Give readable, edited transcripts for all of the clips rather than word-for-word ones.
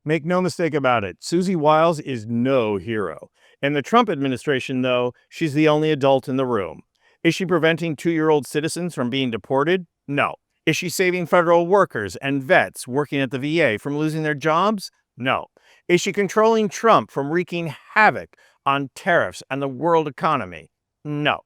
Make no mistake about it, Susie Wiles is no hero. In the Trump administration, though, she's the only adult in the room. Is she preventing 2-year-old citizens from being deported? No. Is she saving federal workers and vets working at the VA from losing their jobs? No. Is she controlling Trump from wreaking havoc on tariffs and the world economy? No.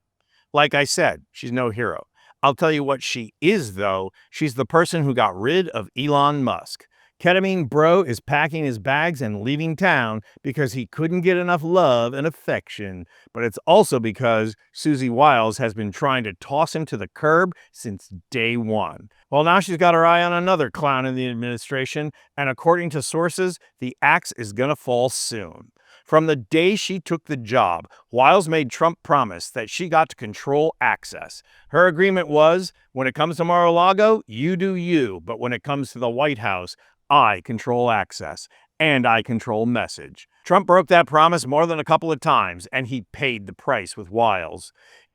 Like I said, she's no hero. I'll tell you what she is, though. She's the person who got rid of Elon Musk. Ketamine Bro is packing his bags and leaving town because he couldn't get enough love and affection. But it's also because Susie Wiles has been trying to toss him to the curb since day one. Well, now she's got her eye on another clown in the administration, and according to sources, the axe is gonna fall soon. From the day she took the job, Wiles made Trump promise that she got to control access. Her agreement was, when it comes to Mar-a-Lago, you do you, but when it comes to the White House, I control access, and I control message. Trump broke that promise more than a couple of times, and he paid the price with Wiles.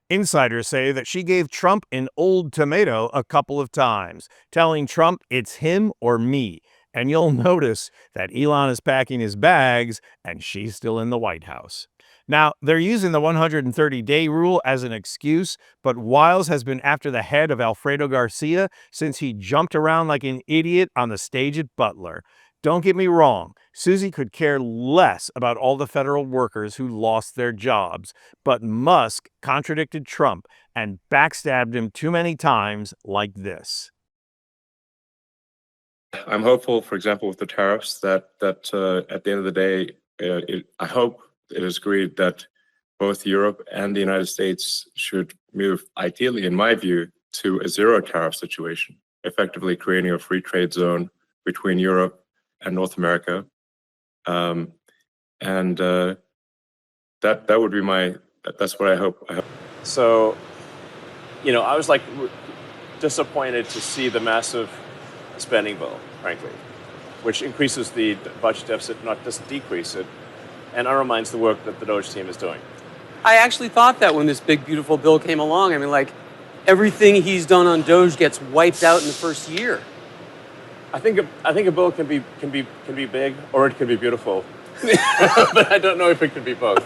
Insiders say that she gave Trump an old tomato a couple of times, telling Trump it's him or me. And you'll notice that Elon is packing his bags and she's still in the White House. Now, they're using the 130-day rule as an excuse, but Wiles has been after the head of Alfredo Garcia since he jumped around like an idiot on the stage at Butler. Don't get me wrong, Susie could care less about all the federal workers who lost their jobs, but Musk contradicted Trump and backstabbed him too many times like this. I'm hopeful, for example, with the tariffs, that at the end of the day, I hope it is agreed that both Europe and the United States should move, ideally, in my view, to a zero tariff situation, effectively creating a free trade zone between Europe and North America. And that would be that's what I hope. So, I was like disappointed to see the massive spending bill, frankly, which increases the budget deficit, not just decrease it, and undermines the work that the Doge team is doing. I actually thought that when this big, beautiful bill came along. I mean, like, everything he's done on Doge gets wiped out in the first year. I think a bill can be big or it can be beautiful, but I don't know if it can be both.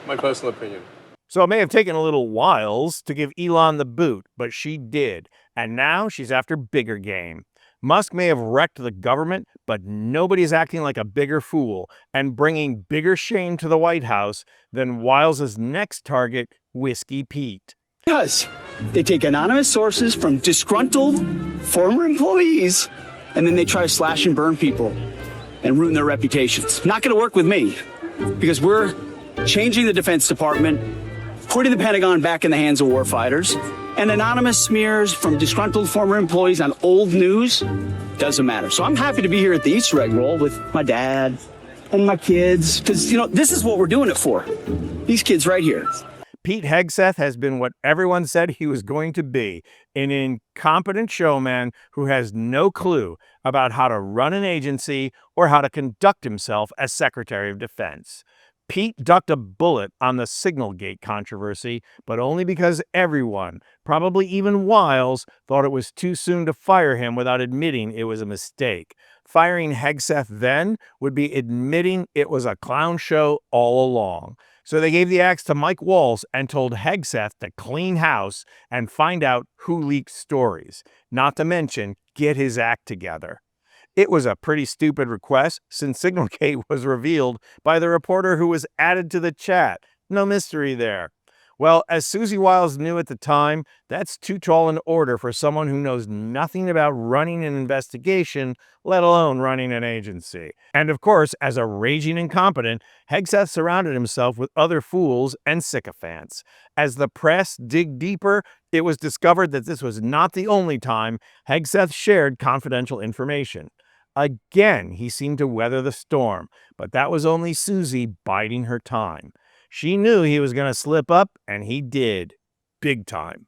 My personal opinion. So it may have taken a little whiles to give Elon the boot, but she did, and now she's after bigger game. Musk may have wrecked the government, but nobody's acting like a bigger fool and bringing bigger shame to the White House than Wiles' next target, Whiskey Pete. Because they take anonymous sources from disgruntled former employees, and then they try to slash and burn people and ruin their reputations. Not going to work with me, because we're changing the Defense Department, putting the Pentagon back in the hands of warfighters, and anonymous smears from disgruntled former employees on old news doesn't matter. So I'm happy to be here at the Easter egg roll with my dad and my kids, because, this is what we're doing it for. These kids right here. Pete Hegseth has been what everyone said he was going to be, an incompetent showman who has no clue about how to run an agency or how to conduct himself as Secretary of Defense. Pete ducked a bullet on the Signalgate controversy, but only because everyone, probably even Wiles, thought it was too soon to fire him without admitting it was a mistake. Firing Hegseth then would be admitting it was a clown show all along. So they gave the axe to Mike Waltz and told Hegseth to clean house and find out who leaked stories, not to mention get his act together. It was a pretty stupid request since Signalgate was revealed by the reporter who was added to the chat. No mystery there. Well, as Susie Wiles knew at the time, that's too tall an order for someone who knows nothing about running an investigation, let alone running an agency. And of course, as a raging incompetent, Hegseth surrounded himself with other fools and sycophants. As the press dig deeper, it was discovered that this was not the only time Hegseth shared confidential information. Again, he seemed to weather the storm, but that was only Susie biding her time. She knew he was going to slip up, and he did. Big time.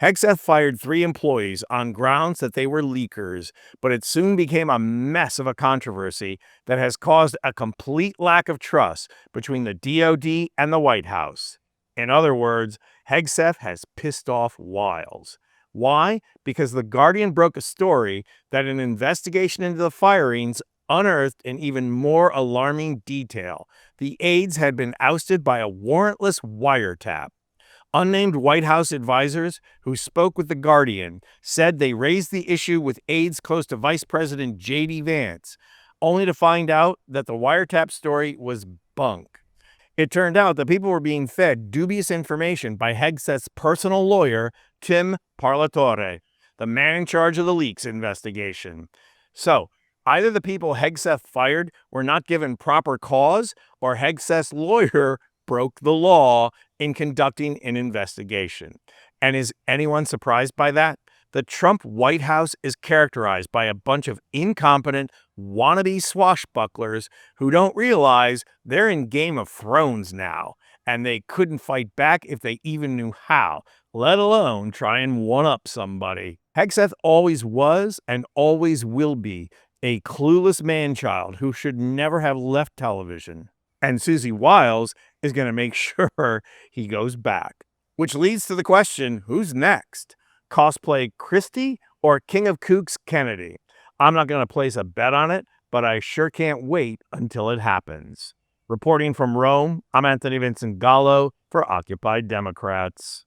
Hegseth fired 3 employees on grounds that they were leakers, but it soon became a mess of a controversy that has caused a complete lack of trust between the DoD and the White House. In other words, Hegseth has pissed off Wiles. Why? Because The Guardian broke a story that an investigation into the firings unearthed an even more alarming detail. The aides had been ousted by a warrantless wiretap. Unnamed White House advisors who spoke with The Guardian said they raised the issue with aides close to Vice President J.D. Vance, only to find out that the wiretap story was bunk. It turned out that people were being fed dubious information by Hegseth's personal lawyer, Tim Parlatore, the man in charge of the leaks investigation. So, either the people Hegseth fired were not given proper cause, or Hegseth's lawyer broke the law in conducting an investigation. And is anyone surprised by that? The Trump White House is characterized by a bunch of incompetent, wannabe swashbucklers who don't realize they're in Game of Thrones now, and they couldn't fight back if they even knew how, let alone try and one-up somebody. Hegseth always was and always will be a clueless man-child who should never have left television. And Susie Wiles is going to make sure he goes back. Which leads to the question, who's next? Cosplay Christie or King of Kooks Kennedy? I'm not going to place a bet on it, but I sure can't wait until it happens. Reporting from Rome, I'm Anthony Vincent Gallo for Occupied Democrats.